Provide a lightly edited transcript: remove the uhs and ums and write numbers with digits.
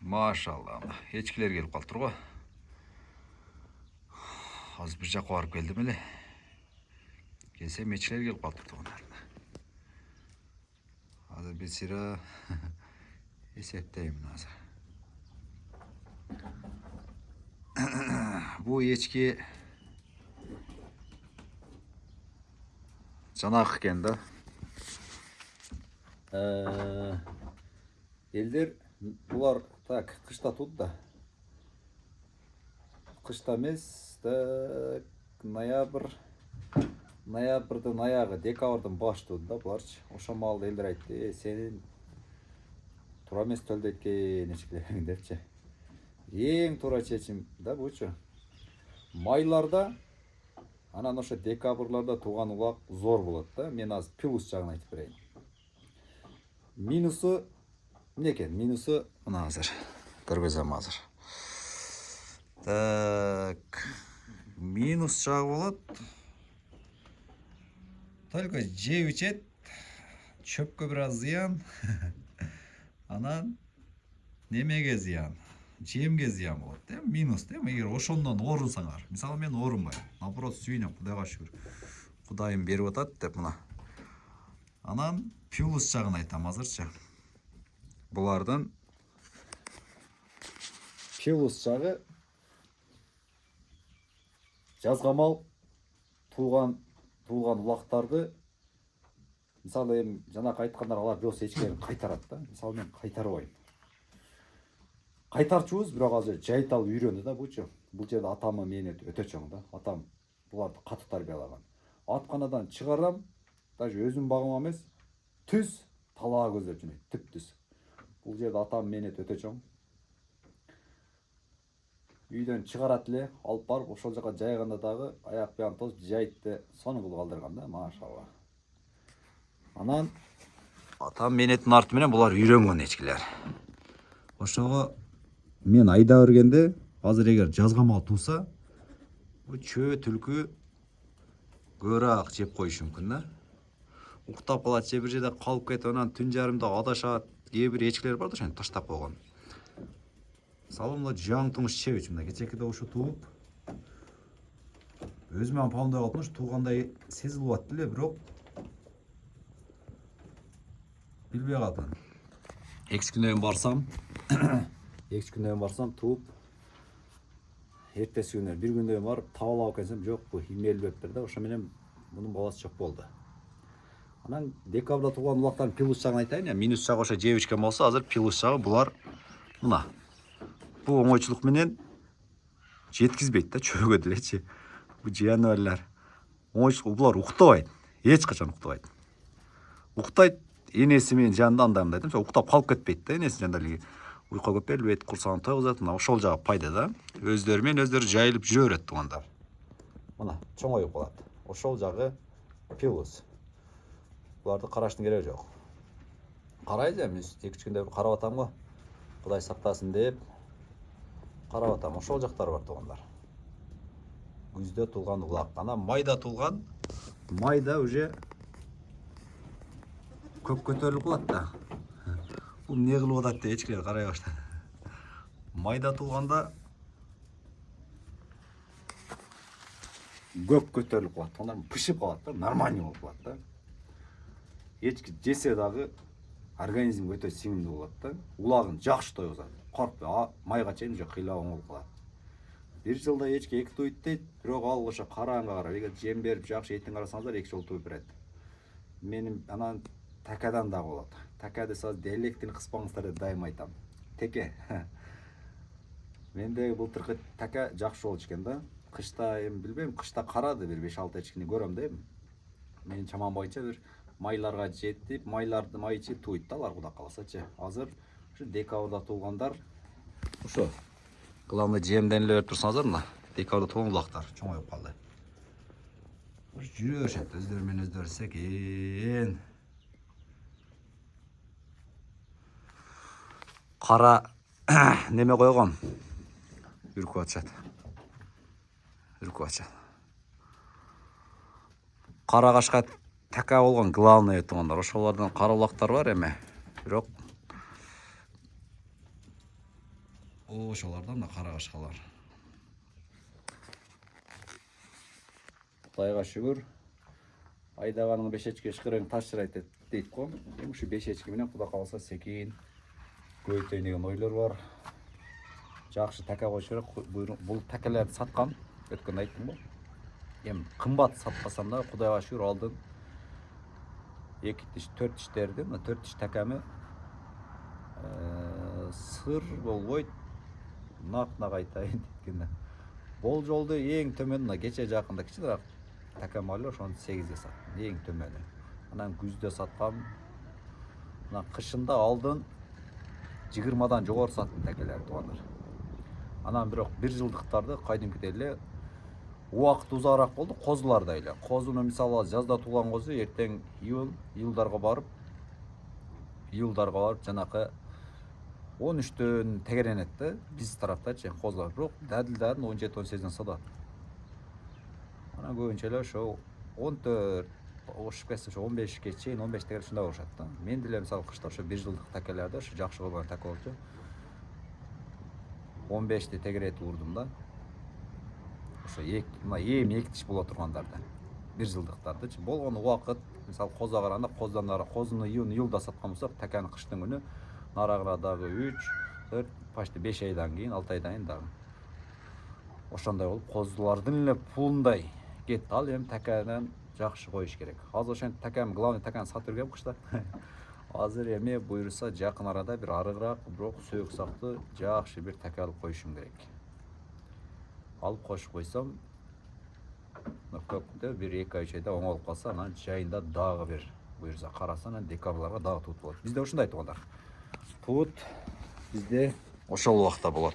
Машалла. Echkiler kelip kaldı ғой. Az bir жаққа барып келдім еле. Келсем echkiler келіп қалды туғандарына. Азыр bir sıra есептеймін азыр. Bu echki жанақ екен да. Елдер бұлар так қышта туды да. Қышта емес, ноябрьдің аяғы, декабрьдің башы туды да бұларчы. Оша малды елдер айтты, сенің тура емес төлді еткен ешкілерің депчі. Ең тура шешім да бұчы. Майларда, анан оша декабрларда туған улақ зор болады да. Мен аз плюс жағын айтып берейін. Минусы не екен? Минусы мына азыр. Көргізем азыр. Так, минус жағы болады. Только жеп ішет, чөпкө біраз зиян. Анан немеге зиян, жемге зиян болады. Минус, егер ошондан орынсаңар. Мысалы мен орынбай. Наоборот сүйінем, Құдайға шүкір. Құдайым беріп атады деп мына. Анан плюс жағын айтам азырчы. Бұлардан плюс жағы жазға мал туған улақтарды, мысалы жаңа айтқандар алар жос ешкілерін қайтарады да. Мысалы мен қайтарбаймын. Қайтарчуыз, бірақ азыр жайтал үйренді да бұчы. Бұл жерде атамы мені өте чоң да. Атам бұларды қатты тәрбиелаған. Атқанадан шығарам, даже өзім бағым емес, түз талаға көздеп жүрмейді, түп түз. Бұл жерде атам мені өте чоң. Үйден шығарат эле, алып барып, ошол жака жайганда дагы аяк биян тосуп жайтты соны кылып калдырган да, машалла. Анан атам менеттин арты менен булар үйрөнгөн echkiler. Ошого мен айда бергенде, азыр эгер жазга мал туса, бу чөө түлкү көrak жеп коюшу мүмкүн да. Уктап калат, же бир жерде калып кетип, анан түн жарымда адашат. Кээ бир echkiler бар да, ошону таштап койгон. Салымла жаң тұңыз шевич, мына кечекеде ошу туып, өзімен памдай қалпыныш туғандай сезіліп атты ле, бирок билбей қалдым. Экс күннен барсам туып, ертесі күннен бір күнден барып табалап келсем, жоқ, бұл химелбептер да, ошо менен бұның баласы жоқ болды. Анан декабрда туған улақтарын плюс жағын айтайын, минус жағы ошо жебішкен болса, азыр плюс жағы бұлар мына. Бұл оңойчылық менен жеткізбейді да, чөгө делечи. Бұл жануарлар оңойчылық, бұлар уктабайт, эч качан уктабайт. Уктайт, энеси менен жанында андаймын айтам, уктап калып кетпейт да, энеси жанында эле уйкуга көп берилбейт, курсагын тойгузат, мына ошол жагы пайда да. Өздөрү менен өздөрү жайылып жүрө берет тугандар. Мына чоңоюп калат. Ошол жагы плюс. Буларды караштын кереги жок. Карайбыз эми, 2-3 күндө карап атам го. Кудай сактасын деп карап атам. Ошол жактар бар тугандар. Күздө тулган улак, ана майда тулган. Майда уже көп көтөрүлүп калат да. Бул эмне кылып атат деп echkiler карай баштады. Майда тулганда көп көтөрүлүп калат. Тугандар пышып калат да, нормальный болуп калат да. Echki жесе дагы организм өтө сиңимдүү болот да. Улагын жакшы тойгузат. Коркпой, майга чейин уже кыйлап болуп калат. Bir жылда echki 2 туйт дейт, бирок ал ошо караганга карап, эгер жем берип жакшы этин карасаңыздар 2 жолу туйп берет. Менин анан такадан да болот. Такады саз диалектин кыспаңыздар деп дайым айтам. Теке. Менде былтыркы така жакшы болчу экен да. Кышта эми билбейм, кышта карады бир 5-6 echkini көрөм да эми. Менин чамам боюнча бир майларга жетип, майларды май ичип туйт да, алар кудай каласачы. Азыр ушу декабрда туулгандар ошо. Главное жемден эле берип турсаңыздар мына. Декабрда туулган улактар чоңоюп калды. Жүрө беришет, өздөрү менен өздөрү секен. Кара неме койгон. Үркүп атышат. Кара кашка така болгон главный тугандар. Ошолордон кара улактар бар эми. Бирок ошолардан да карагашкалар. Кудайга шүгүр. Айдаганың 5 эчке шкырың ташырайт дейт го. Эми ушу 5 эчке менен Кудай калса секин көйтөйүн деген ойлор бар. Жакшы така койуш керек. Бул такаларды саткам. Өткөндө айттым го. Эми кымбат сатпасам да Кудайга шүгүр алдым. 2 тиш, 4 тиштерди. Мына 4 тиш такамы сыр болбойт. Нак айтайын деткенде. Болжолду эң төмөн мына кече жакында кичинаак такам бар эле, ошону 8ге саттым. Эң төмөнү. Анан күздө саткам. Мына кышында алдын 20дан жогору саттым такелерди туугандар. Анан бирок 1 жылдыктарды кайдымкыдай эле убакыт узагыраак болду, козулардай эле. Козуну мисалы жазда тууган козу эртең июлдарга барып жанакы 13төн тегеренет да, биз тараптачы козулар. Бирок дадылдарын 17-18ден сатат. Анан көбүнчө эле ошо 14 ошуп кетсе ошо 15ке чейин 15 тегер ушундай болушат да. Мен деле мисалы кышта ошо 1 жылдык такелерди ошо жакшы болгон така болчу. 15ти тегеретип урдум да. Ошо мына эми 2 тиш боло тургандарды. 1 жылдыктардычы. Болгон убакыт мисалы козуга караганда козудан ары козуну июлда саткан болсок, таканы кыштын күнү нарагына дагы 3, 4, почти 5 айдан кийин, 6 айдан кийин дагы. Ошондой болуп козулардын эле пулундай кетти. Ал эми такадан жакшы коюш керек. Азыр ошентип такам, главный таканы сатып жүргөм кышта. Азыр эми буйруса жакын арада бир арыгыраак, бирок сөөк сактуу жакшы бир така алып коюшум керек. Алып коюп койсом, көктө бир 2 ай айда оңолуп калса, анан жайында дагы бир буйруса караса, анан декабрга дагы тут болот. Бизде ушундай туугандар. Тут бизде ошол убакта болот.